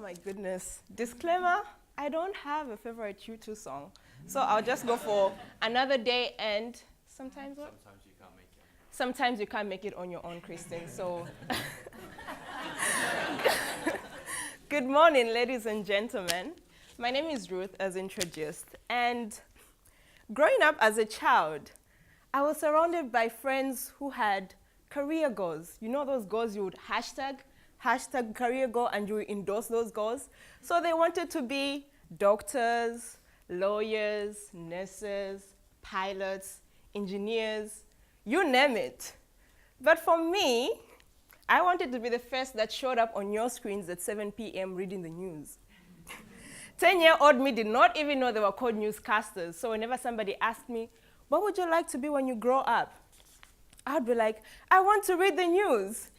my goodness. Disclaimer, I don't have a favorite U2 song. So I'll just go for Another Day and sometimes what? Sometimes you can't make it. Sometimes you can't make it on your own, Kristen. So good morning, ladies and gentlemen. My name is Ruth, as introduced. And growing up as a child, I was surrounded by friends who had career goals. You know those goals you would hashtag career goal, and you would endorse those goals? So they wanted to be doctors, lawyers, nurses, pilots, engineers, you name it. But for me, I wanted to be the first that showed up on your screens at 7 p.m. reading the news. 10-year-old me did not even know they were called newscasters. So whenever somebody asked me, what would you like to be when you grow up? I'd be like, I want to read the news.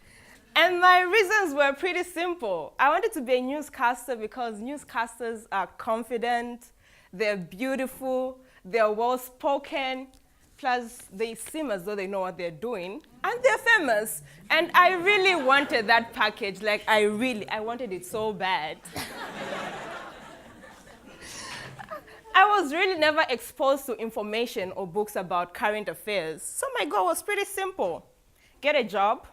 And my reasons were pretty simple. I wanted to be a newscaster because newscasters are confident, they're beautiful, they're well-spoken, plus they seem as though they know what they're doing, and they're famous. And I really wanted that package. Like, I wanted it so bad. I was really never exposed to information or books about current affairs. So my goal was pretty simple. Get a job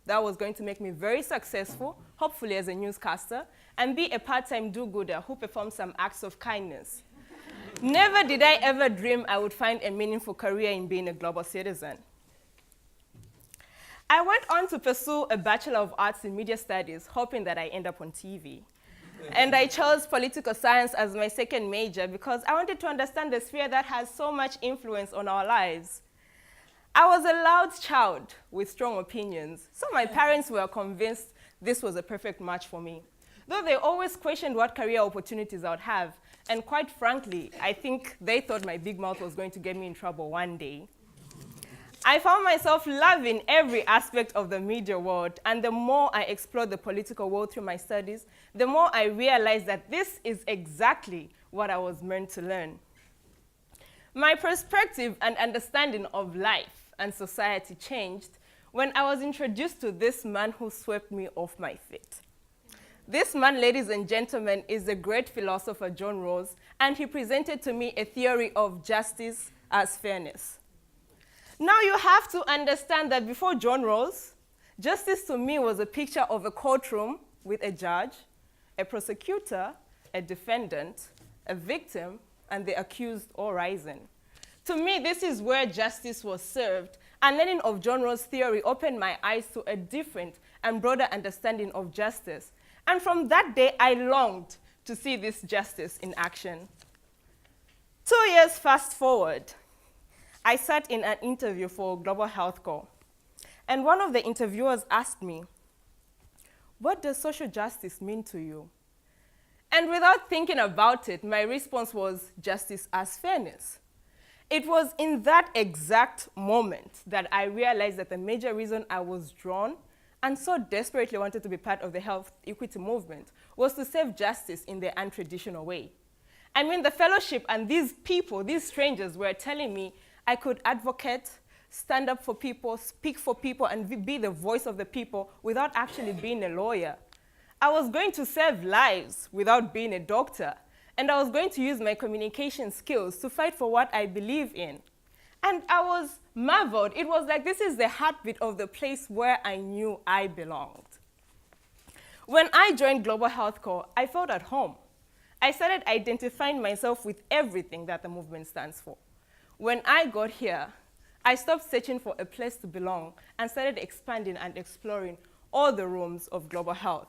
that was going to make me very successful, hopefully as a newscaster, and be a part-time do-gooder who performs some acts of kindness. Never did I ever dream I would find a meaningful career in being a global citizen. I went on to pursue a Bachelor of Arts in Media Studies, hoping that I end up on TV. And I chose political science as my second major because I wanted to understand the sphere that has so much influence on our lives. I was a loud child with strong opinions, so my parents were convinced this was a perfect match for me. Though they always questioned what career opportunities I would have, and quite frankly, I think they thought my big mouth was going to get me in trouble one day. I found myself loving every aspect of the media world, and the more I explored the political world through my studies, the more I realized that this is exactly what I was meant to learn. My perspective and understanding of life and society changed when I was introduced to this man who swept me off my feet. This man, ladies and gentlemen, is the great philosopher John Rawls, and he presented to me a theory of justice as fairness. Now you have to understand that before John Rawls, justice to me was a picture of a courtroom with a judge, a prosecutor, a defendant, a victim, and the accused all rising. To me, this is where justice was served, and learning of John Rawls' theory opened my eyes to a different and broader understanding of justice. And from that day, I longed to see this justice in action. 2 years fast forward, I sat in an interview for Global Health Call, and one of the interviewers asked me, what does social justice mean to you? And without thinking about it, my response was justice as fairness. It was in that exact moment that I realized that the major reason I was drawn and so desperately wanted to be part of the health equity movement was to serve justice in the untraditional way. I mean, the fellowship and these people, these strangers, were telling me I could advocate, stand up for people, speak for people, and be the voice of the people without actually being a lawyer. I was going to save lives without being a doctor. And I was going to use my communication skills to fight for what I believe in. And I was marveled. It was like this is the heartbeat of the place where I knew I belonged. When I joined Global Health Corps, I felt at home. I started identifying myself with everything that the movement stands for. When I got here, I stopped searching for a place to belong and started expanding and exploring all the rooms of global health.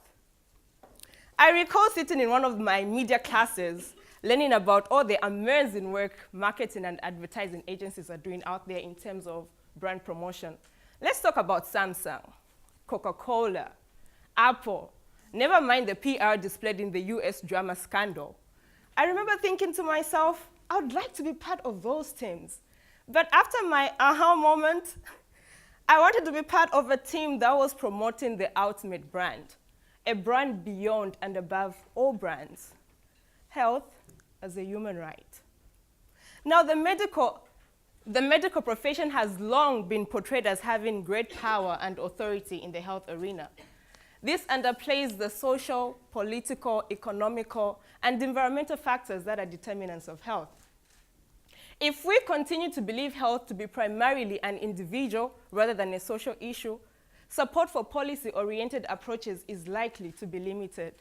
I recall sitting in one of my media classes, learning about all the amazing work marketing and advertising agencies are doing out there in terms of brand promotion. Let's talk about Samsung, Coca-Cola, Apple, never mind the PR displayed in the US drama scandal. I remember thinking to myself, I would like to be part of those teams. But after my aha moment, I wanted to be part of a team that was promoting the ultimate brand. A brand beyond and above all brands, health as a human right. Now, the medical profession has long been portrayed as having great power and authority in the health arena. This underplays the social, political, economical, and environmental factors that are determinants of health. If we continue to believe health to be primarily an individual rather than a social issue, support for policy-oriented approaches is likely to be limited.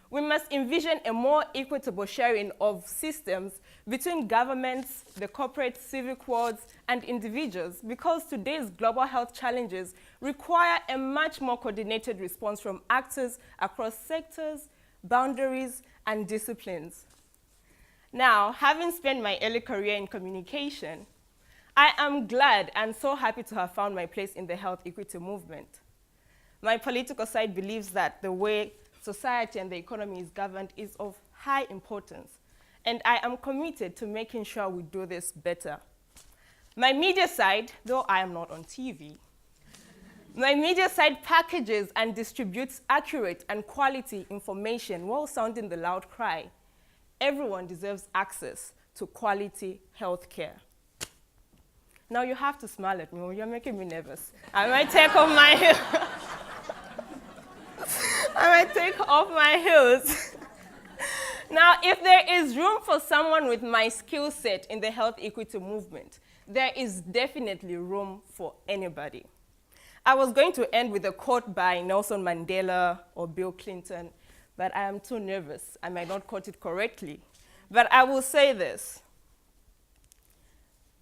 We must envision a more equitable sharing of systems between governments, the corporate civic worlds, and individuals, because today's global health challenges require a much more coordinated response from actors across sectors, boundaries, and disciplines. Now, having spent my early career in communication, I am glad and so happy to have found my place in the health equity movement. My political side believes that the way society and the economy is governed is of high importance, and I am committed to making sure we do this better. My media side, though I am not on TV, my media side packages and distributes accurate and quality information while sounding the loud cry. Everyone deserves access to quality health care. Now you have to smile at me, you're making me nervous. I might take off my heels. Now, if there is room for someone with my skill set in the health equity movement, there is definitely room for anybody. I was going to end with a quote by Nelson Mandela or Bill Clinton, but I am too nervous. I might not quote it correctly. But I will say this.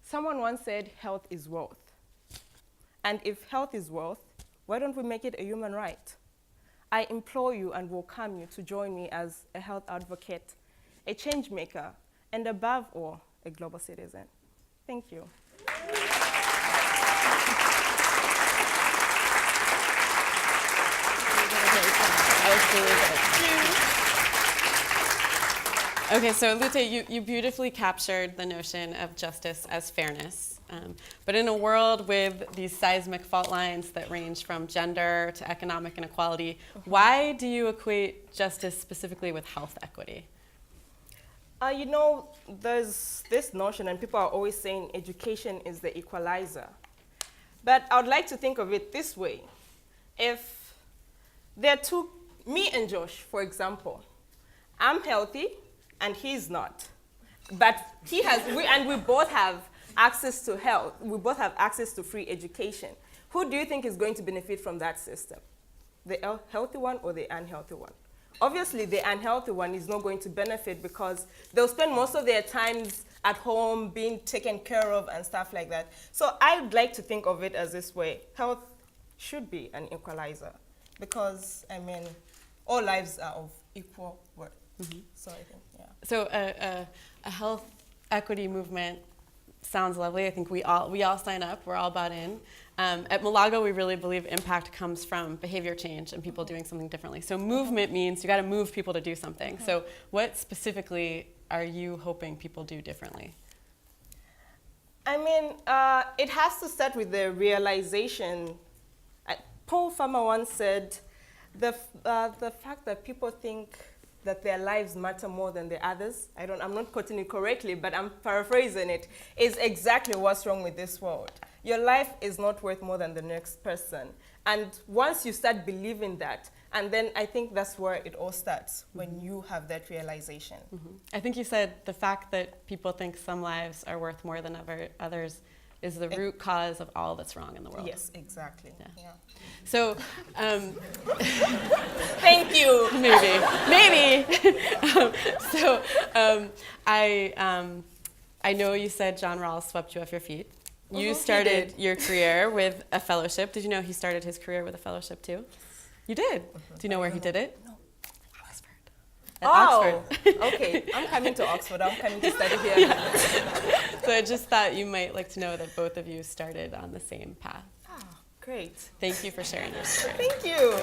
Someone once said, health is wealth. And if health is wealth, why don't we make it a human right? I implore you and welcome you to join me as a health advocate, a change maker, and above all, a global citizen. Thank you. Okay, so Lute, you beautifully captured the notion of justice as fairness. But in a world with these seismic fault lines that range from gender to economic inequality, why do you equate justice specifically with health equity? You know, there's this notion, and people are always saying education is the equalizer. But I would like to think of it this way. If there are two, me and Josh, for example, I'm healthy and he's not. But he has, and we both have access to health. We both have access to free education. Who do you think is going to benefit from that system? The healthy one or the unhealthy one? Obviously, the unhealthy one is not going to benefit because they'll spend most of their times at home being taken care of and stuff like that. So I'd like to think of it as this way. Health should be an equalizer because, I mean, all lives are of equal worth. Mm-hmm. So I think, yeah. So a health equity movement sounds lovely. I think we all sign up. We're all bought in. At Malago, we really believe impact comes from behavior change and people doing something differently. So movement means you got to move people to do something. So what specifically are you hoping people do differently? I mean, it has to start with the realization. Paul Farmer once said, the fact that people think that their lives matter more than the others, I'm not quoting it correctly, but I'm paraphrasing it, is exactly what's wrong with this world. Your life is not worth more than the next person. And once you start believing that, and then I think that's where it all starts, when you have that realization. Mm-hmm. I think you said the fact that people think some lives are worth more than others is the root cause of all that's wrong in the world. Yes, exactly. Yeah. So, thank you. Maybe. I know you said John Rawls swept you off your feet. You started your career with a fellowship. Did you know he started his career with a fellowship too? You did. Do you know where he did it? No. Oxford. At Oxford. Okay. I'm coming to Oxford. I'm coming to study here. Yeah. So I just thought you might like to know that both of you started on the same path. Great. Thank you for sharing your story. Thank you.